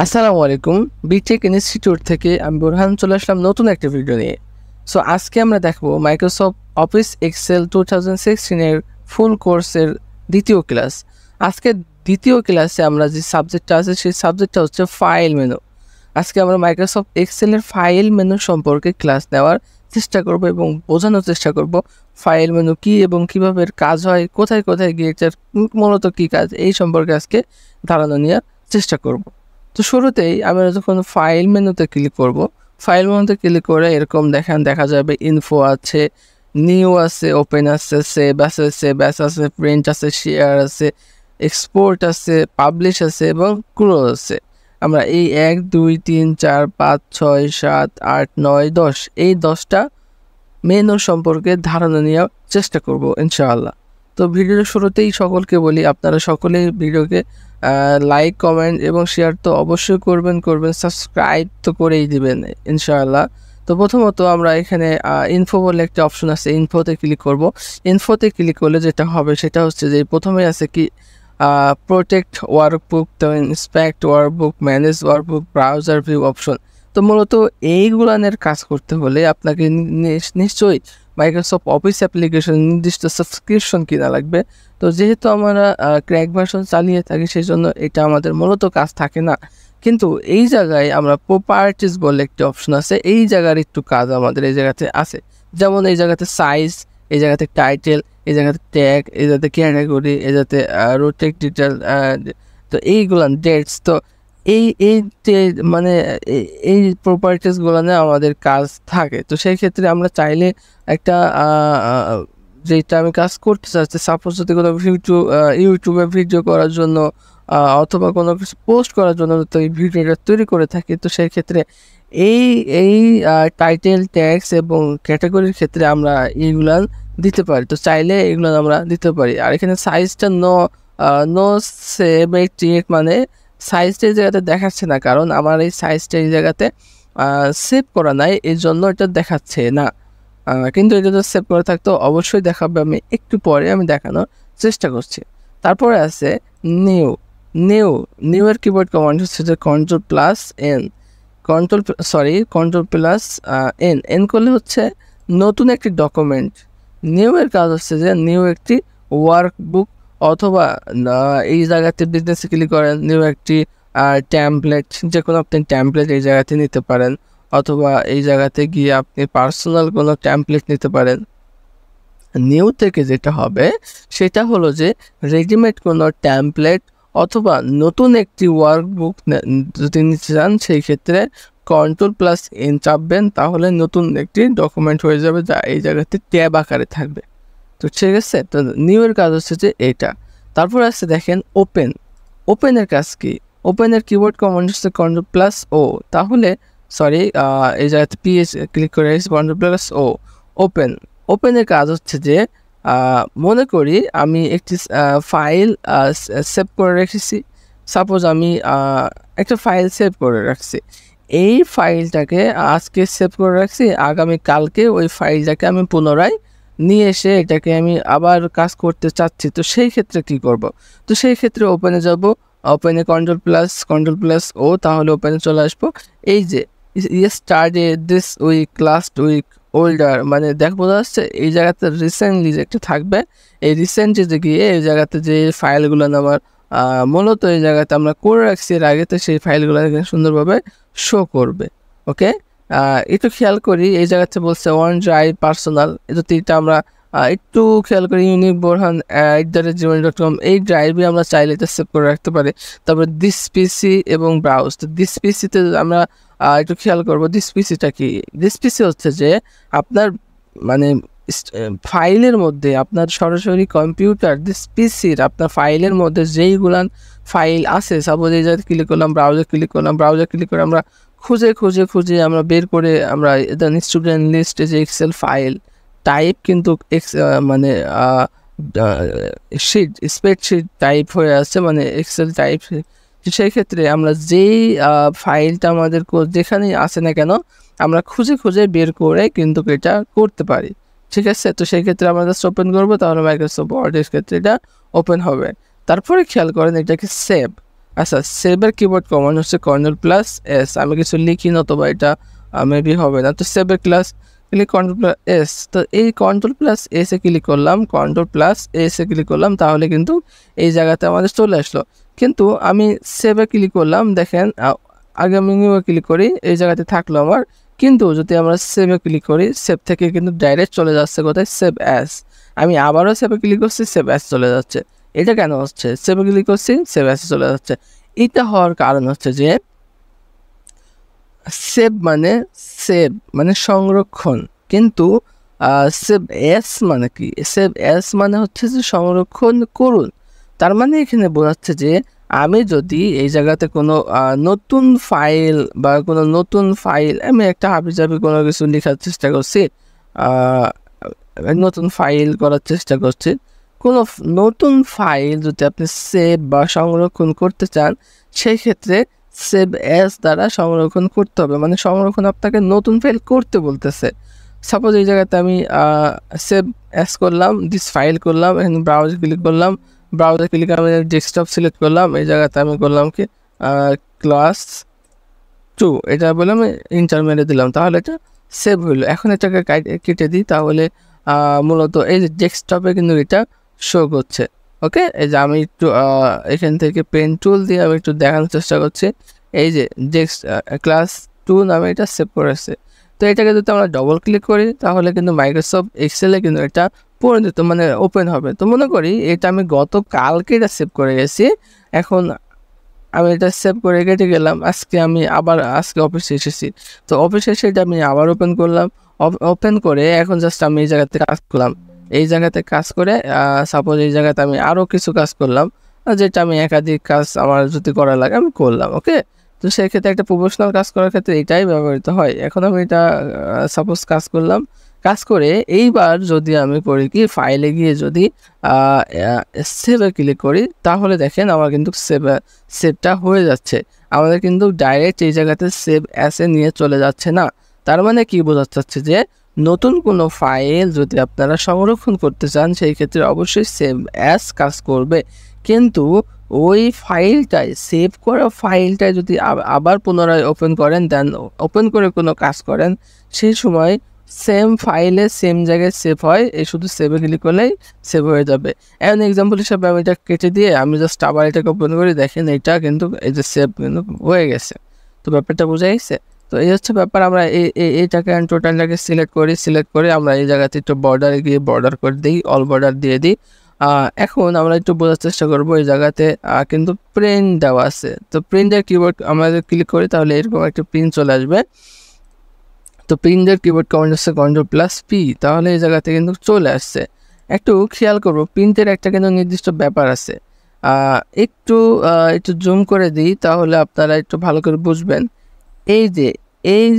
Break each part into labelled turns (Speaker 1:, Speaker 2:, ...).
Speaker 1: আসসালামু আলাইকুম। B Tech institute থেকে আমি বোরহান চলে আসলাম নতুন একটা ভিডিও নিয়ে। সো আজকে আমরা দেখবো মাইক্রোসফট অফিস এক্সেল 2016 এর ফুল কোর্সের দ্বিতীয় ক্লাস। আজকে দ্বিতীয় ক্লাসে আমরা যে সাবজেক্টটা আছে সেই সাবজেক্টটা হচ্ছে ফাইল মেনু। আজকে আমরা মাইক্রোসফট এক্সেলের ফাইল মেনু সম্পর্কে ক্লাস নেওয়ার চেষ্টা করব এবং বোঝানোর চেষ্টা করব ফাইল মেনু কী এবং কীভাবে এর কাজ হয়, কোথায় কোথায় গিয়ে এটার মূলত কী কাজ, এই সম্পর্কে আজকে ধারণা নেওয়ার চেষ্টা করব। তো শুরুতেই আমরা যখন ফাইল মেনুতে ক্লিক করব, ফাইল মেনুতে ক্লিক করে এরকম দেখা যাবে ইনফো আছে, নিউ আছে, ওপেন আছে, সেভ আছে, প্রিন্ট আছে, শেয়ার আছে, এক্সপোর্ট আছে, পাবলিশ আছে এবং ক্লোজ আছে। আমরা এই 1 2 3 4 5 6 7 8 9 10 এই 10টা মেনু সম্পর্কে ধারণা নেওয়ার চেষ্টা করব ইনশাআল্লাহ। তো ভিডিওর শুরুতেই সকলকে বলি, আপনারা সকলেই ভিডিওকে লাইক, কমেন্ট এবং শেয়ার তো অবশ্যই করবেন, সাবস্ক্রাইব তো করেই দিবেন ইনশাআল্লাহ। তো প্রথমত আমরা এখানে ইনফো বলে একটা অপশন আছে, ইনফোতে ক্লিক করব। ইনফোতে ক্লিক করলে যেটা হবে সেটা হচ্ছে যে প্রথমে আছে কি প্রোটেক্ট ওয়ার্কবুক, তো inspect workbook, manage workbook, browser view option. তো মূলত এইগুলানের কাজ করতে হলে আপনাকে নিশ্চয়ই মাইক্রোসফট অফিস অ্যাপ্লিকেশন নির্দিষ্ট সাবস্ক্রিপশন কিনা লাগবে। তো যেহেতু আমরা ক্র্যাক ভার্সন চালিয়ে থাকি সেই জন্য এটা আমাদের মূলত কাজ থাকে না, কিন্তু এই জায়গায় আমরা প্রপার্টিস বলে একটি অপশন আছে, এই জায়গার একটু কাজ আমাদের এই জায়গাতে আছে। যেমন এই জায়গাতে সাইজ, এই জায়গাতে টাইটেল, এই জায়গাতে ট্যাগ, এই জায়গাতে ক্যাটাগরি, এই জায়গাতে রোটেক ডিটেল, তো এইগুলান ডেটস। তো এই এই যে মানে এই প্রপার্টিসগুলো নিয়ে আমাদের কাজ থাকে। তো সেই ক্ষেত্রে আমরা চাইলে একটা যেটা আমি কাজ করতে চাচ্ছি, সাপোজ যদি কোনো ইউটিউবে ভিডিও করার জন্য অথবা কোনো কিছু পোস্ট করার জন্য তো এই ভিডিওটা তৈরি করে থাকি, তো সেই ক্ষেত্রে এই এই টাইটেল, ট্যাগস এবং ক্যাটাগরির ক্ষেত্রে আমরা এইগুলান দিতে পারি। তো চাইলে এগুলো আমরা দিতে পারি। আর এখানে সাইজটা নো সেভ 88 মানে সাইজটা এই জায়গাতে দেখাচ্ছে না, কারণ আমার এই সাইজটা এই জায়গাতে সেভ করা নাই, এই জন্য এটা দেখাচ্ছে না। কিন্তু এটা যদি সেভ করে থাকতো অবশ্যই দেখাবে, আমি একটু পরে আমি দেখানোর চেষ্টা করছি। তারপরে আছে নিউ। নিউ এর কিবোর্ড কমান্ড হচ্ছে যে কন্ট্রোল+N, কন্ট্রোল+N করলে হচ্ছে নতুন একটি ডকুমেন্ট। নিউ এর কাজ হচ্ছে যে নিউ একটি ওয়ার্কবুক, অথবা এই জায়গাতে বিজনেসে ক্লিক করেন, নিউ একটি ট্যাম্পলেট, যে কোনো আপনি ট্যাম্পলেট এই জায়গাতে নিতে পারেন, অথবা এই জায়গাতে গিয়ে আপনি পার্সোনাল কোনো ট্যাম্পলেট নিতে পারেন। নিউ থেকে যেটা হবে সেটা হলো যে রেডিমেড কোনো ট্যাম্পলেট অথবা নতুন একটি ওয়ার্কবুক যদি নিতে চান, সেই ক্ষেত্রে কন্ট্রোল+N চাপবেন, তাহলে নতুন একটি ডকুমেন্ট হয়ে যাবে যা এই জায়গাতে ট্যাব আকারে থাকবে। তো ঠিক আছে, তো নিউ এর কাজ হচ্ছে যে এটা। তারপর আসছে দেখেন ওপেনের কাজ কি? ওপেনের কিবোর্ড কমান্ড হচ্ছে কন্ট্রোল+O, তাহলে এই জায়গাতে পিএস ক্লিক করে কন্ট্রোল+O ওপেনের কাজ হচ্ছে যে মনে করি আমি একটি ফাইল সেভ করে রেখেছি। সাপোজ আমি একটা ফাইল সেভ করে রাখছি, এই ফাইলটাকে আজকে সেভ করে রাখছি, আগামী কালকে ওই ফাইলটাকে আমি পুনরায় নিয়ে এসে এটাকে আমি আবার কাজ করতে চাচ্ছি। তো সেই ক্ষেত্রে কি করব? তো সেই ক্ষেত্রে ওপেনে যাব, ওপেনে কন্ট্রোল+O, তাহলে ওপেনে চলে আসবো। এই যে started this week, last week, older, মানে বোঝা যাচ্ছে এই জায়গাতে রিসেন্টলি যেটা থাকবে, এই রিসেন্টলি গিয়ে এই জায়গাতে যে ফাইলগুলো আমার মূলত এই জায়গাতে আমরা করে রাখছি এর আগে, তো সেই ফাইলগুলো সুন্দরভাবে শো করবে। ওকে, একটু খেয়াল করি এই জায়গাতে বলছে ওয়ান ড্রাইভ পার্সোনাল, এটা আমরা একটু খেয়াল করি, ইউনিক বোরহান @gmail.com, এই ড্রাইভে আমরা চাইলে এটা সেভ করে রাখতে পারি। তারপরে দিস পিসি এবং ব্রাউজ, তো দিস পিসিতে আমরা একটু খেয়াল করবো দিস পিসিটা কি। দিস পিসি হচ্ছে যে আপনার মানে ফাইলের মধ্যে আপনার সরাসরি কম্পিউটার দিস পিসির আপনার ফাইলের মধ্যে যেইগুলান ফাইল আছে, সাপোজ এই জায়গায় ক্লিক করলাম, ব্রাউজার ক্লিক করে আমরা খুঁজে আমরা বের করে আমরা স্টুডেন্ট লিস্টে যে এক্সেল ফাইল টাইপ কিন্তু মানে স্প্রেডশিট টাইপ হয়ে আসছে, মানে এক্সেল টাইপ। সেই ক্ষেত্রে আমরা যেই ফাইলটা আমাদের যেখানেই আসে না কেন আমরা খুঁজে বের করে কিন্তু এটা করতে পারি। ঠিক আছে, তো সেই ক্ষেত্রে আমরা জাস্ট ওপেন করবো, তাহলে মাইক্রোসফট ওয়ার্ডের ক্ষেত্রে এটা ওপেন হবে। তারপরে খেয়াল করেন এটাকে সেভ, আচ্ছা, সেভের কিবোর্ড কমান্ড হচ্ছে Ctrl+S। আমি কিছু লিখি না, অথবা এটা মেবি হবে না। তো সেভের ক্লিক Ctrl+S। তো এই Ctrl+S এ ক্লিক করলাম, Ctrl+S এ ক্লিক করলাম, তাহলে কিন্তু এই জায়গাতে আমাদের চলে আসলো। কিন্তু আমি সেভে ক্লিক করলাম, দেখেন আগে আমি নিউয়ে ক্লিক করি, এই জায়গাতে থাকলো আমার। কিন্তু যদি আমরা সেভে ক্লিক করি, সেভ থেকে কিন্তু ডাইরেক্ট চলে যাচ্ছে কোথায়, সেভ অ্যাজ। আমি আবারও সেভে ক্লিক করছি, সেভ অ্যাজ চলে যাচ্ছে। এটা কেন হচ্ছে? সেভে ক্লিক করছি, সেভ অ্যাজ চলে যাচ্ছে। এটা হওয়ার কারণ হচ্ছে যে সেভ মানে সংরক্ষণ, কিন্তু সেভ এস মানে কি? সেভ এস মানে হচ্ছে যে সংরক্ষণ করুন। তার মানে এখানে বোঝাচ্ছে যে আমি যদি এই জায়গাতে কোনো নতুন ফাইল বা কোনো নতুন ফাইল, আমি একটা হাবিজাবি কোনো কিছু লেখার চেষ্টা করছি, নতুন ফাইল করার চেষ্টা করছি, কোনো নতুন ফাইল যদি আপনি সেভ বা সংরক্ষণ করতে চান, সেই ক্ষেত্রে সেভ অ্যাজ দ্বারা সংরক্ষণ করতে হবে। মানে সংরক্ষণ আপনাকে নতুন ফাইল করতে বলতেছে। সাপোজ এই জায়গাতে আমি সেভ অ্যাজ করলাম, দিস ফাইল করলাম, এখানে ব্রাউজ ক্লিক করলাম, ব্রাউজে ক্লিক আমি ডেস্কটপ সিলেক্ট করলাম, এই জায়গাতে আমি করলাম কি ক্লাস 2, এটা বলে আমি ইন্টার মেরে দিলাম, তাহলে এটা সেভ হইলো। এখন এটাকে কেটে দিই, তাহলে মূলত এই যে ডেস্কটপে কিন্তু এটা শো করছে। ওকে, এই যে আমি একটু এখান থেকে পেন টুল দিয়ে আমি একটু দেখানোর চেষ্টা করছি। এই যে ক্লাস 2 নামে এটা সেভ করেছে। তো এটাকে যদি আমরা ডবল ক্লিক করি, তাহলে কিন্তু মাইক্রোসফট এক্সেলে কিন্তু এটা পরিণত মানে ওপেন হবে। তো মনে করি এটা আমি গতকালকে এটা সেভ করে গেছি, এখন আমি এটা সেভ করে কেটে গেলাম, আজকে অফিসে এসেছি। তো অফিসে এসে এটা আমি আবার ওপেন করলাম, ওপেন করে এখন জাস্ট আমি এই জায়গাতে কাজ করলাম। এই জায়গাতে কাজ করে সাপোজ এই জায়গাতে আমি আরও কিছু কাজ করলাম, যেটা আমি একাধিক কাজ আমার যদি করা লাগে আমি করলাম। ওকে, তো সেক্ষেত্রে একটা প্রফেশনাল কাজ করার ক্ষেত্রে এটাই ব্যবহৃত হয়। এখন আমি এটা সাপোজ কাজ করলাম, কাজ করে এইবার যদি আমি করি কি, ফাইলে গিয়ে যদি সেভে ক্লিক করি, তাহলে দেখেন আমার কিন্তু সেভটা হয়ে যাচ্ছে। আমাদের কিন্তু ডাইরেক্ট এই জায়গাতে সেভ অ্যাসে নিয়ে চলে যাচ্ছে না। তার মানে কি বোঝাচ্ছে যে নতুন কোনো ফাইল যদি আপনারা সংরক্ষণ করতে চান, সেই ক্ষেত্রে অবশ্যই সেভ অ্যাস কাজ করবে। কিন্তু ওই ফাইলটাই, সেভ করা ফাইলটাই যদি আবার পুনরায় ওপেন করেন, দেন ওপেন করে কোনো কাজ করেন, সেই সময় সেম ফাইলে সেম জায়গায় সেভ হয়, এই শুধু সেভে ক্লিক করলেই সেভ হয়ে যাবে। এমন এক্সাম্পল হিসাবে আমি এটা কেটে দিয়ে আমি জাস্ট আবার এটাকে ওপেন করি, দেখেন এটা কিন্তু এই যে সেভ কিন্তু হয়ে গেছে। তো ব্যাপারটা বোঝা গেছে। তো এই হচ্ছে ব্যাপার। আমরা এইটাকে টোটালটাকে সিলেক্ট করে আমরা এই জায়গাতে একটু বর্ডারে গিয়ে বর্ডার করে দিই, অল বর্ডার দিয়ে দিই। এখন আমরা একটু বোঝার চেষ্টা করবো, এই জায়গাতে কিন্তু প্রিন্ট দেওয়া আছে। তো প্রিন্টের কিবোর্ড আমরা যদি ক্লিক করি, তাহলে এরকম একটা প্রিন্ট চলে আসবে। তো প্রিন্টের কিবোর্ড কমান্ড হচ্ছে Ctrl+P, তাহলে এই জায়গাতে কিন্তু চলে আসছে। একটু খেয়াল করবো, প্রিন্টের একটা কিন্তু নির্দিষ্ট ব্যাপার আছে। একটু জুম করে দিই, তাহলে আপনারা একটু ভালো করে বুঝবেন। এই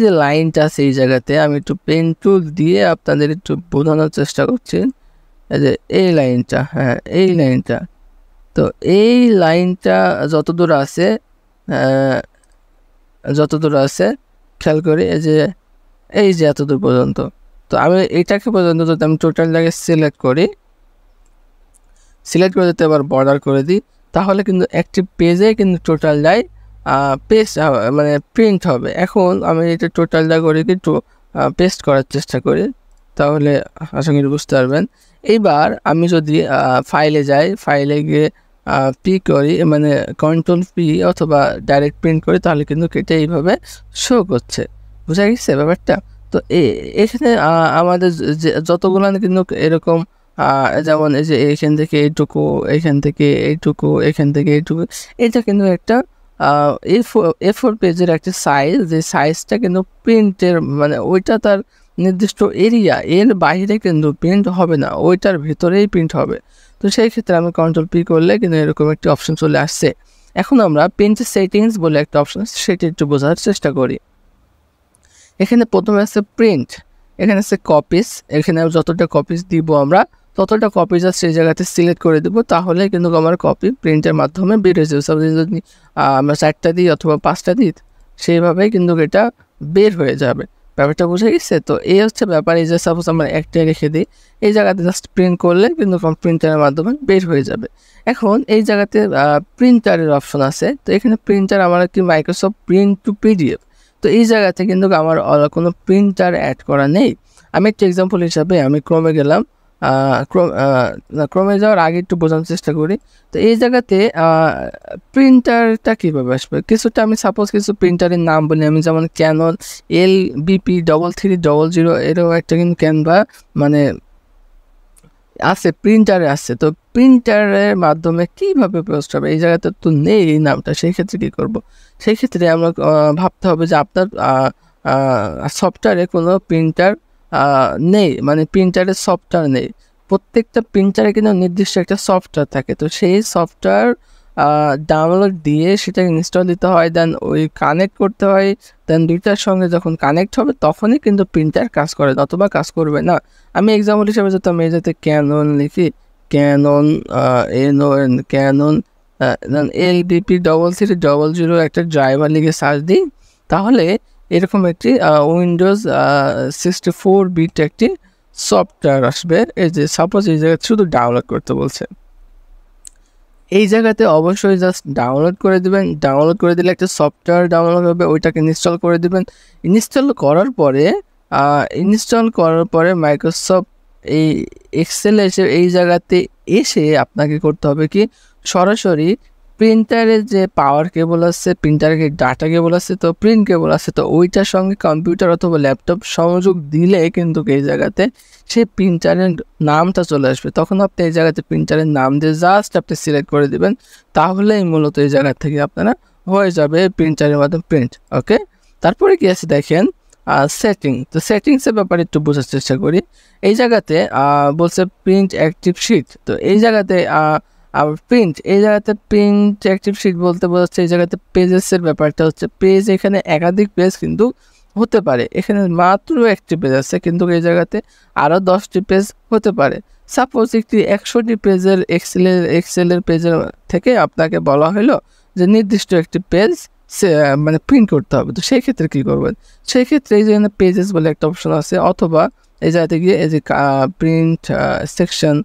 Speaker 1: যে লাইনটা আছে, এই জায়গাতে আমি একটু পেন টুল দিয়ে আপনাদের একটু বোঝানোর চেষ্টা করছি। এই যে এই লাইনটা, হ্যাঁ এই লাইনটা, তো এই লাইনটা যতদূর আছে খেয়াল করি, এই যে এতদূর পর্যন্ত। তো আমি এইটাকে পর্যন্ত যদি আমি টোটালটাকে সিলেক্ট করে দিতে এবার বর্ডার করে দিই, তাহলে কিন্তু একটি পেজে কিন্তু টোটালটাই পেস্ট মানে প্রিন্ট হবে। এখন আমি এটা টোটালটা করে একটু পেস্ট করার চেষ্টা করি, তাহলে আশা করি বুঝতে পারবেন। এইবার আমি যদি ফাইলে যাই, ফাইলে গিয়ে পি করি, মানে Ctrl+P অথবা ডাইরেক্ট প্রিন্ট করি, তাহলে কিন্তু এটা এইভাবে শো করছে। বুঝা গেছে ব্যাপারটা? তো এখানে আমাদের যতগুলো কিন্তু এরকম, যেমন এই যে এইখান থেকে এইটুকু, এইখান থেকে এইটুকু, এখান থেকে এইটুকু, এটা কিন্তু একটা A4 পেজের একটা সাইজ, যে সাইজটা কিন্তু প্রিন্টের মানে ওইটা তার নির্দিষ্ট এরিয়া, এর বাইরে কিন্তু প্রিন্ট হবে না, ওইটার ভিতরেই প্রিন্ট হবে। তো সেই ক্ষেত্রে আমি Ctrl+P করলে কিন্তু এরকম একটি অপশন চলে আসছে। এখন আমরা প্রিন্ট সেটিংস বলে একটা অপশন আছে, সেটা একটু বোঝার চেষ্টা করি। এখানে প্রথমে আছে প্রিন্ট, এখানে আছে কপিস, এখানে যতটা কপিস দিব আমরা ততটা কপি জাস্ট সেই জায়গাতে সিলেক্ট করে দেবো, তাহলে কিন্তু আমার কপি প্রিন্টের মাধ্যমে বের হয়ে যাবে। সাপোজ যদি আমরা 4টা দিই অথবা 5টা দিই, সেইভাবেই কিন্তু এটা বের হয়ে যাবে। ব্যাপারটা বুঝে গেছে? তো এই হচ্ছে ব্যাপার। এই যে সাপোজ আমরা একটা রেখে দিই, এই জায়গাতে জাস্ট প্রিন্ট করলে কিন্তু প্রিন্টারের মাধ্যমে বের হয়ে যাবে। এখন এই জায়গাতে প্রিন্টারের অপশন আছে। তো এখানে প্রিন্টার আমার কি মাইক্রোসফট প্রিন্ট টু পিডিএফ। তো এই জায়গাতে কিন্তু আমার কোনো প্রিন্টার অ্যাড করা নেই। আমি একটা এক্সাম্পল হিসাবে আমি ক্রোমে গেলাম। ক্রোমে যাওয়ার আগে একটু বোঝানোর চেষ্টা করি। তো এই জায়গাতে প্রিন্টারটা কীভাবে আসবে, কিছুটা আমি সাপোজ কিছু প্রিন্টারের নাম বলি আমি, যেমন ক্যানন LBP3300 এরকম একটা কিন্তু ক্যানভা মানে আছে, প্রিন্টারে আছে। তো প্রিন্টারের মাধ্যমে কীভাবে পোস্ট হবে, এই জায়গাতে তো নেই এই নামটা। সেই ক্ষেত্রে কী করব, সেই ক্ষেত্রে আমরা ভাবতে হবে যে আপনার সফটওয়্যারে কোনো প্রিন্টার নেই, মানে প্রিন্টারের সফটওয়্যার নেই। প্রত্যেকটা প্রিন্টারে কিন্তু নির্দিষ্ট একটা সফটওয়্যার থাকে। তো সেই সফটওয়্যার ডাউনলোড দিয়ে সেটা ইনস্টল দিতে হয়, দেন ওই কানেক্ট করতে হয়। দেন দুইটার সঙ্গে যখন কানেক্ট হবে তখনই কিন্তু প্রিন্টার কাজ করে, নতুবা কাজ করবে না। আমি এক্সাম্পল হিসেবে যদি আমি যাতে ক্যানন লিখি, ক্যানন ক্যানন LBP3300 একটা ড্রাইভার লিখে সার্চ দিই, তাহলে এরকম একটি উইন্ডোজ 64 বিট একটি সফটওয়্যার আসবে। এই যে সাপোজ এই জায়গায় শুধু ডাউনলোড করতে বলছে, এই জায়গাতে অবশ্যই জাস্ট ডাউনলোড করে দেবেন। ডাউনলোড করে দিলে একটা সফটওয়্যার ডাউনলোড হবে, ওইটাকে ইনস্টল করে দেবেন। ইনস্টল করার পরে মাইক্রোসফট এই এক্সেল এসে এই জায়গাতে এসে আপনাকে করতে হবে কি, সরাসরি প্রিন্টারের যে পাওয়ার কেবল আছে, প্রিন্টারের ডাটা কেবল আছে, তো প্রিন্ট কেবল আছে, তো ওইটার সঙ্গে কম্পিউটার অথবা ল্যাপটপ সংযোগ দিলে কিন্তু এই জায়গাতে সেই প্রিন্টারের নামটা চলে আসবে। তখন আপনি এই জায়গাতে প্রিন্টারের নাম দিয়ে জাস্ট আপনি সিলেক্ট করে দেবেন, তাহলেই মূলত এই জায়গা থেকে আপনারা হয়ে যাবে প্রিন্টারের মাধ্যমে প্রিন্ট। ওকে, তারপরে কি আছে দেখেন সেটিং। তো সেটিংসের ব্যাপারে একটু বোঝার চেষ্টা করি। এই জায়গাতে বলছে প্রিন্ট অ্যাক্টিভ শিট। তো এই জায়গাতে এই জায়গাতে প্রিন্ট অ্যাক্টিভ শিট বলতে বোঝাচ্ছে এই জায়গাতে পেজেসের ব্যাপারটা হচ্ছে, পেজ এখানে একাধিক পেজ কিন্তু হতে পারে। এখানে মাত্র একটি পেজ আছে, কিন্তু এই জায়গাতে আরও 10টি পেজ হতে পারে। সাপোজ একটি 100টি পেজের এক্সেলের পেজের থেকে আপনাকে বলা হলো যে নির্দিষ্ট একটি পেজ মানে প্রিন্ট করতে হবে। তো সেই ক্ষেত্রে কী করবেন, সেই ক্ষেত্রে এই যেখানে পেজেস বলে একটা অপশন আছে, অথবা এই জায়গাতে গিয়ে এই যে প্রিন্ট সেকশন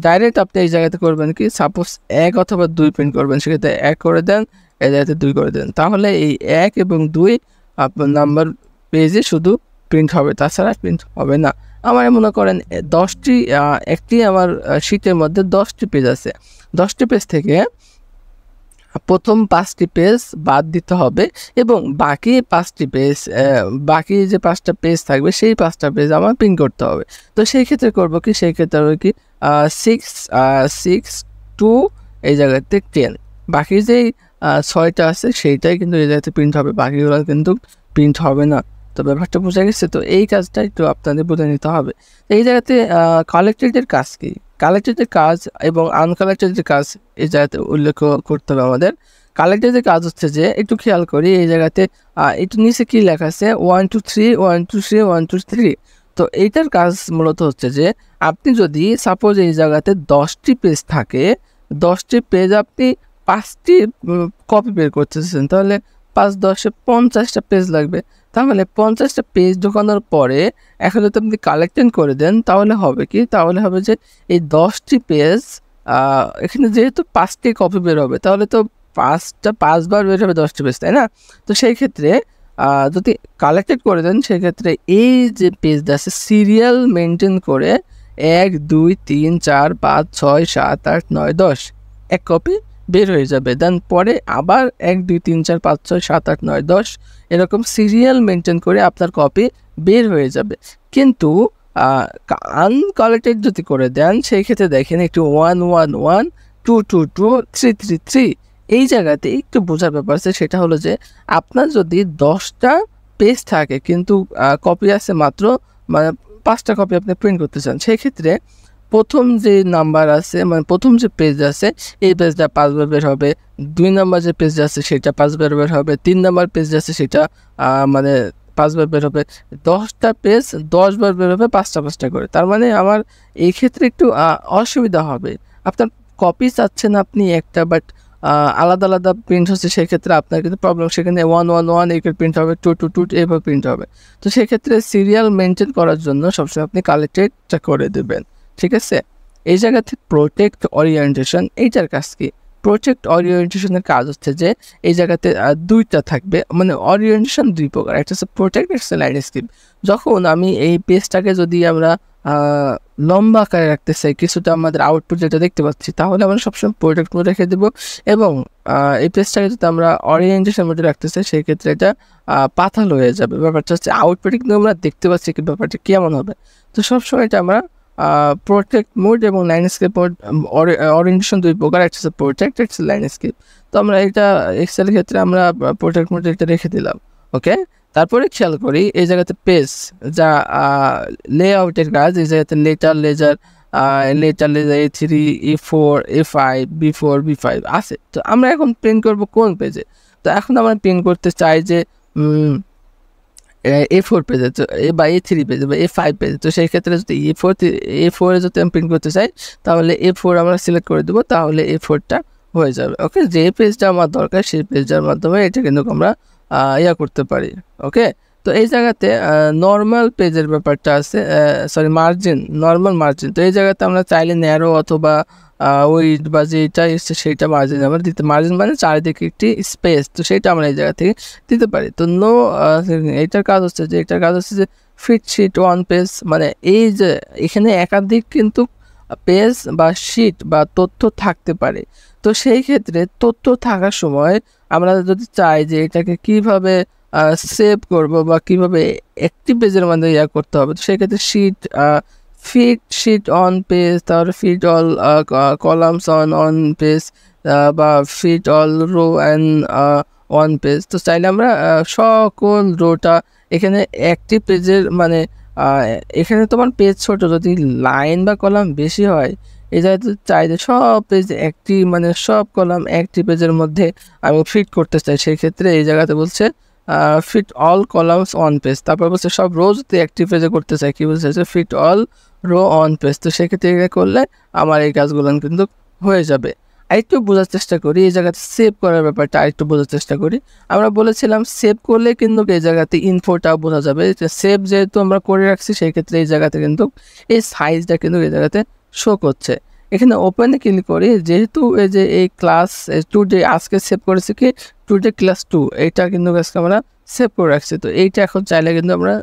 Speaker 1: ডাইরেক্ট আপনি এই জায়গাতে করবেন কি, সাপোজ 1 অথবা 2 প্রিন্ট করবেন, সেক্ষেত্রে 1 করে দেন, এই জায়গাতে 2 করে দেন, তাহলে এই 1 এবং 2 আপনার নাম্বার পেজে শুধু প্রিন্ট হবে, তাছাড়া প্রিন্ট হবে না। আমার মনে করেন 10টি একটি আমার শিটের মধ্যে 10টি পেজ আছে, 10টি পেজ থেকে প্রথম 5টি পেজ বাদ দিতে হবে এবং বাকি 5টি পেজ বাকি যে 5টা পেজ থাকবে সেই 5টা পেজ আমার প্রিন্ট করতে হবে। তো সেই ক্ষেত্রে করবো কি, সেই ক্ষেত্রে হবে কি 6 2 এই জায়গাতে 10, বাকি যেই 6টা আছে সেইটাই কিন্তু এই জায়গাতে প্রিন্ট হবে, বাকিগুলো কিন্তু প্রিন্ট হবে না। তো ব্যাপারটা বোঝা গেছে। তো এই কাজটা একটু আপনাদের বুঝে নিতে হবে। এই জায়গাতে কালেক্টেডের কাজ কি, কালেক্টেডের কাজ এবং আনকালেক্টেডের কাজ এই জায়গাতে উল্লেখ করতে হবে আমাদের। কালেক্টেডের কাজ হচ্ছে যে, একটু খেয়াল করি এই জায়গাতে একটু নিচে কী লেখা আছে 1 2 3 1 2 3 1 2 3। তো এইটার কাজ মূলত হচ্ছে যে, আপনি যদি সাপোজ এই জায়গাতে 10টি পেজ থাকে, 10টি পেজ আপনি 5টি কপি বের করতেছেন, তাহলে 5 10 50টা পেজ লাগবে। তাহলে 50টা পেজ ঢোকানোর পরে এখন যদি আপনি কালেক্টেড করে দেন, তাহলে হবে কি, তাহলে হবে যে এই 10টি পেজ এখানে যেহেতু 5টি কপি বের হবে, তাহলে তো 5বার বের হবে 10টি পেজ, তাই না? তো সেই ক্ষেত্রে যদি কালেক্টেড করে দেন, সেক্ষেত্রে এই যে পেজটা আছে সিরিয়াল মেনটেন করে 1 2 3 4 5 6 7 8 9 10 এক কপি বের হয়ে যাবে। দেন পরে আবার 1 2 3 4 5 6 7 8 9 10 এরকম সিরিয়াল মেনটেন করে আপনার কপি বের হয়ে যাবে। কিন্তু আনকালেক্টেড যদি করে দেন, সেই ক্ষেত্রে দেখেন একটু 1 1 1 2 2 2 3 3 3 এই জায়গাতে একটু বোঝার ব্যাপার আছে। সেটা হলো যে, আপনার যদি 10টা পেজ থাকে কিন্তু কপি আছে মাত্র মানে 5টা কপি আপনি প্রিন্ট করতে চান, সেই ক্ষেত্রে প্রথম যে নাম্বার আছে মানে প্রথম যে পেজ আছে এই পেজটা 5বার বের হবে, 2 নাম্বার যে পেজ আছে সেটা 5বার বের হবে, 3 নাম্বার পেজ আছে সেটা মানে 5বার বের হবে। 10টা পেজ 10বার বের হবে 5টা 5টা করে। তার মানে আমার এই ক্ষেত্রে একটু অসুবিধা হবে। আপনার কপি চাচ্ছেন আপনি একটা, বাট আলাদা আলাদা প্রিন্ট হচ্ছে, সেক্ষেত্রে আপনার কিন্তু প্রবলেম, সেখানে 111 এর প্রিন্ট হবে, 222 এভাবে প্রিন্ট হবে। তো সেক্ষেত্রে সিরিয়াল মেনটেন করার জন্য সবসময় আপনি কালেক্টেডটা করে দেবেন, ঠিক আছে। এই জায়গাতে প্রোটেক্ট ওরিয়েন্টেশন, এইটার কাজ কি? প্রোটেক্ট ওরিয়েন্টেশনের কাজ হচ্ছে যে এই জায়গাতে দুইটা থাকবে, মানে ওরিয়েন্টেশন দুই প্রকার, একটা হচ্ছে প্রোটেক্ট, একটা হচ্ছে ল্যান্ডস্কেপ। যখন আমি এই পেজটাকে যদি আমরা লম্বা আকারে রাখতে চাই, কিছুটা আমাদের আউটপুট যেটা দেখতে পাচ্ছি, তাহলে আমরা সবসময় প্রোটেক্ট মোডে রেখে দেবো। এবং এই পেজটাকে যদি আমরা ওরিয়েন্টেশন মোডে রাখতে চাই, সেই ক্ষেত্রে এটা পাতাল হয়ে যাবে। ব্যাপারটা হচ্ছে আউটপুটে কিন্তু আমরা দেখতে পাচ্ছি কি ব্যাপারটা কেমন হবে। তো সবসময় এটা আমরা প্রোটেক্ট মোড এবং ল্যান্ডস্কেপ মোড, ওরিয়েন্টেশন দুই প্রকার, একটা হচ্ছে প্রোটেক্ট, একটা হচ্ছে ল্যান্ডস্কেপ। তো আমরা এটা এক্সেলের ক্ষেত্রে আমরা প্রোটেক্ট মোডে এটা রেখে দিলাম, ওকে। তারপরে খেয়াল করি এই জায়গাতে পেজ যা লেআউটের কাজ, এই জায়গাতে letter laser A3, A4, A5, B4, B5 আছে। তো আমরা এখন প্রিন্ট করব কোন পেজে? তো এখন আমরা প্রিন্ট করতে চাই যে A4 পেজে, তো বা A3 পেজে বা A5 পেজে। তো সেই ক্ষেত্রে যদি A4 যদি আমি প্রিন্ট করতে চাই, তাহলে A4 আমরা সিলেক্ট করে দেবো, তাহলে A4টা হয়ে যাবে, ওকে। যে পেজটা আমার দরকার সেই পেজটার মাধ্যমে এটা কিন্তু আমরা করতে পারি, ওকে। তো এই জায়গাতে নর্মাল পেজের ব্যাপারটা আছে, সরি মার্জিন, নর্মাল মার্জিন। তো এই জায়গাতে আমরা চাইলে ন্যারো অথবা উইড বা যেটা এসছে সেইটা মার্জিন আমরা দিতে, মার্জিন মানে চারিদিকে একটি স্পেস, তো সেইটা আমরা এই জায়গা থেকে দিতে পারি। তো এইটার কাজ হচ্ছে যে ফিট শিট ওয়ান পেজ, মানে এই যে এখানে একাধিক কিন্তু পেজ বা শিট বা তথ্য থাকতে পারে। তো সেই ক্ষেত্রে তথ্য থাকার সময় আমরা যদি চাই যে এটাকে কিভাবে সেভ করব বা কিভাবে একটি পেজের মধ্যে করতে হবে, তো সেক্ষেত্রে ফিট শিট অন পেজ, তারপরে fit all columns on page, বা fit all row and on page. তো চাইলে আমরা সকল রোটা এখানে একটি পেজের, মানে এখানে তোমার পেজ ছোট, যদি লাইন বা কলাম বেশি হয়, এই জায়গাতে চাই যে সব পেজ একটি, মানে সব কলাম একটি পেজের মধ্যে আমি ফিট করতে চাই, সেই ক্ষেত্রে এই জায়গাতে বলছে fit all columns on page. তারপর বলছে সব রো যদি একটি পেজে করতে চাই, কি বলছে fit all row on page. তো সেক্ষেত্রে এটা করলে আমার এই কাজগুলো কিন্তু হয়ে যাবে। আরেকটু বোঝার চেষ্টা করি এই জায়গাতে সেভ করার ব্যাপারটা, আরেকটু বোঝার চেষ্টা করি। আমরা বলেছিলাম সেভ করলে কিন্তু এই জায়গাতে ইনফোটা বোঝা যাবে, সেভ যেহেতু আমরা করে রাখছি, সেই ক্ষেত্রে এই জায়গাতে কিন্তু এই সাইজটা কিন্তু এই জায়গাতে শো করছে। এখানে ওপেনে ক্লিক করি, যেহেতু এই যে এই ক্লাস টুডে আজকে সেভ করেছি কি টুডে ক্লাস 2, এইটা কিন্তু আজকে আমরা সেভ করে রাখছি। তো এইটা এখন চাইলে কিন্তু আমরা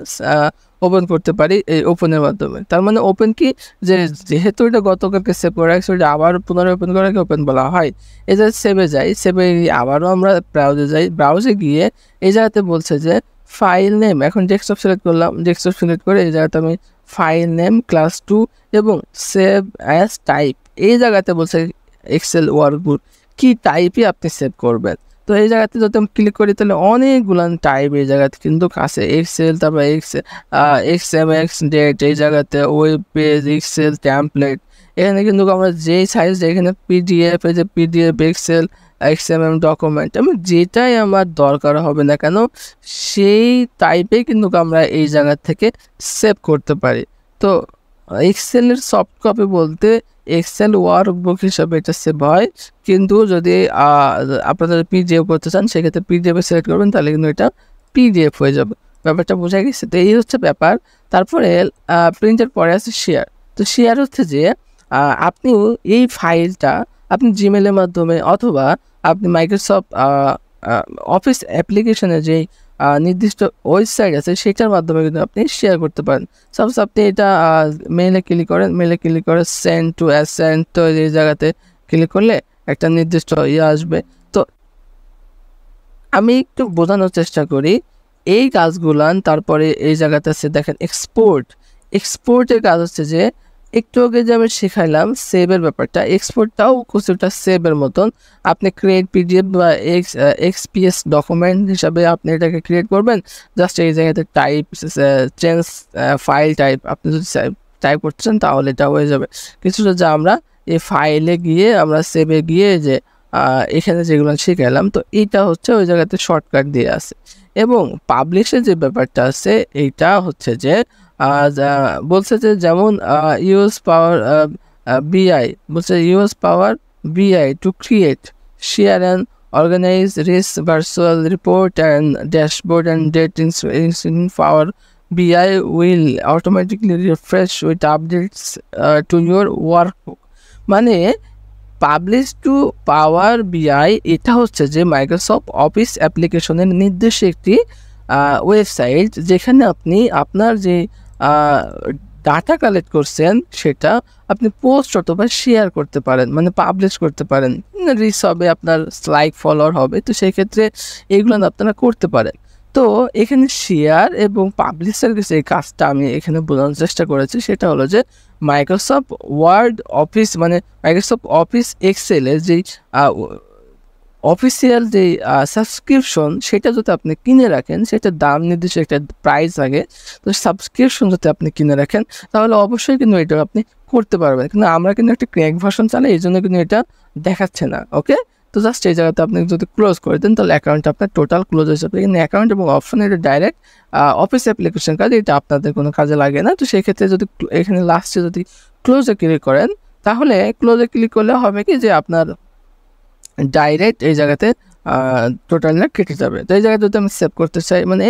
Speaker 1: ওপেন করতে পারি এই ওপেনের মাধ্যমে। তার মানে ওপেন কি, যে যেহেতু এটা গতকালকে সেভ করে রাখছি, ওইটা আবার পুনরায় ওপেন করাকে ওপেন বলা হয়। এই যে সেভে যাই, সেভে আবারও আমরা ব্রাউজে যাই, ব্রাউজে গিয়ে এই জায়গাতে বলছে যে ফাইল নেম, এখন ডেস্কটপ সিলেক্ট করলাম, ডেস্কটপ সিলেক্ট করে এই জায়গাতে আমি ফাইল নেম ক্লাস 2 এবং সেভ অ্যাজ টাইপ, এই জায়গাতে বলছে এক্সেল ওয়ার্কবুক কি টাইপে আপনি সেভ করবেন। তো এই জায়গাতে যদি আমি ক্লিক করি, তাহলে অনেকগুলো টাইপ এই জায়গাতে কিন্তু আছে, এক্সেল, তারপর এক্সএমএক্স ডেট, এই জায়গাতে ওয়েব পেজ, এক্সেল টেমপ্লেট। এখানে কিন্তু আমরা যেই সাইজ, এখানে পিডিএফ, এই যে পিডিএফ, এক্সেল, এক্সএমএম ডকুমেন্ট, আমি যেটাই আমার দরকার হবে না কেন সেই টাইপে কিন্তু আমরা এই জায়গা থেকে সেভ করতে পারি। তো এক্সেলের সফট কপি বলতে এক্সেল ওয়ার্কবুক হিসাবে এটা সেভ হয়, কিন্তু যদি আপনারা পিডিএফ করতে চান, সেক্ষেত্রে পিডিএফ সিলেক্ট করবেন, তাহলে কিন্তু এটা পিডিএফ হয়ে যাবে। ব্যাপারটা বোঝা গেছে? তো এই হচ্ছে ব্যাপার। তারপরে প্রিন্টের পরে আছে শেয়ার। তো শেয়ার হচ্ছে যে আপনি এই ফাইলটা আপনি জিমেলের মাধ্যমে অথবা আপনি মাইক্রোসফট অফিস অ্যাপ্লিকেশনে যেই নির্দিষ্ট ওয়েবসাইট আছে সেটার মাধ্যমে কিন্তু আপনি শেয়ার করতে পারেন। সাপোজ আপনি এটা মেইলে ক্লিক করেন, সেন্ড টু অ্যাসেন্ট, তো এই জায়গাতে ক্লিক করলে একটা নির্দিষ্ট আসবে। তো আমি একটু বোঝানোর চেষ্টা করি এই কাজগুলান। তারপরে এই জায়গাতে আছে দেখেন এক্সপোর্টের কাজ হচ্ছে যে একটু আগে যে আমি শেখাইলাম সেভের ব্যাপারটা, এক্সপোর্টটাও কিছুটা সেভের মতন। আপনি ক্রিয়েট পিডিএফ বা এক্সপিএস ডকুমেন্ট হিসাবে আপনি এটাকে ক্রিয়েট করবেন। জাস্ট এই জায়গাতে টাইপ চেঞ্জ ফাইল টাইপ, আপনি যদি টাইপ করতে চান তাহলে এটা হয়ে যাবে। কিছুটা যা আমরা এই ফাইলে গিয়ে আমরা সেভে গিয়ে যে এখানে যেগুলো শিখাইলাম, তো এইটা হচ্ছে ওই জায়গাতে শর্টকাট দিয়ে আছে। এবং পাবলিশের যে ব্যাপারটা আছে এইটা হচ্ছে যে বলছে যে যেমন ইউজ পাওয়ার বিআই, বলছে ইউজ পাওয়ার বিআই to create share and organize risk virtual report and dashboard and data in Power BI will automatically refresh with updates to your workbook. মানে পাবলিশ টু পাওয়ার বিআই এটা হচ্ছে যে মাইক্রোসফট অফিস অ্যাপ্লিকেশনের নির্দিষ্ট একটি ওয়েবসাইট, যেখানে আপনি আপনার যে ডাটা কালেক্ট করছেন সেটা আপনি পোস্ট অথবা শেয়ার করতে পারেন, মানে পাবলিশ করতে পারেন। রিচ হবে, আপনার লাইক ফলোয়ার হবে, তো সেই ক্ষেত্রে এগুলো আপনারা করতে পারেন। তো এখানে শেয়ার এবং পাবলিশের যে কাজটা আমি এখানে বোঝানোর চেষ্টা করেছি সেটা হলো যে মাইক্রোসফট ওয়ার্ড অফিস মানে মাইক্রোসফট অফিস এক্সেলের যেই অফিসিয়াল যে সাবস্ক্রিপশন সেটা যদি আপনি কিনে রাখেন, সেটার দাম নির্দিষ্ট একটা প্রাইস থাকে, তো সাবস্ক্রিপশন যদি আপনি কিনে রাখেন তাহলে অবশ্যই কিন্তু এটা আপনি করতে পারবেন। কিন্তু আমরা কিন্তু একটা ক্র্যাক ভার্সন চালাই, এই জন্য কিন্তু এটা দেখাচ্ছে না। ওকে, তো জাস্ট এই জায়গাতে আপনি যদি ক্লোজ করে দেন তাহলে অ্যাকাউন্টটা আপনার টোটাল ক্লোজ হয়ে যাবে। কিন্তু অ্যাকাউন্ট এবং অপশন এটা ডাইরেক্ট অফিস অ্যাপ্লিকেশন কাজ, এটা আপনাদের কোনো কাজে লাগে না। তো সেই ক্ষেত্রে যদি এখানে লাস্টে যদি ক্লোজে ক্লিক করেন তাহলে ক্লোজে ক্লিক করলে হবে কি যে আপনার ডাইরেক্ট এই জায়গাতে টোটালটা কেটে যাবে। তো এই জায়গায় যদি আমি সেভ করতে চাই, মানে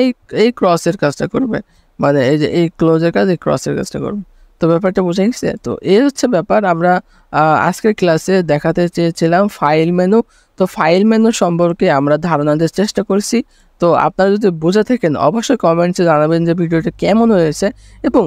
Speaker 1: এই ক্রসের কাজটা করবে, মানে এই যে এই ক্লোজের কাজ এই ক্রসের কাজটা করবে। তো ব্যাপারটা বুঝে গেছে। তো এই হচ্ছে ব্যাপার। আমরা আজকের ক্লাসে দেখাতে চেয়েছিলাম ফাইল মেনু। তো ফাইল মেনু সম্পর্কে আমরা ধারণা দেওয়ার চেষ্টা করছি। তো আপনারা যদি বুঝে থাকেন অবশ্যই কমেন্টসে জানাবেন যে ভিডিওটা কেমন হয়েছে, এবং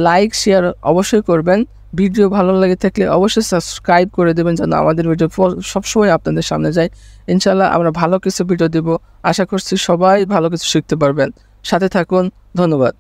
Speaker 1: লাইক শেয়ার অবশ্যই করবেন। ভিডিও ভালো লাগে থাকলে অবশ্যই সাবস্ক্রাইব করে দেবেন যেন আমাদের ভিডিও সবসময় আপনাদের সামনে যায়। ইনশাল্লাহ আমরা ভালো কিছু ভিডিও দেব, আশা করছি সবাই ভালো কিছু শিখতে পারবেন। সাথে থাকুন, ধন্যবাদ।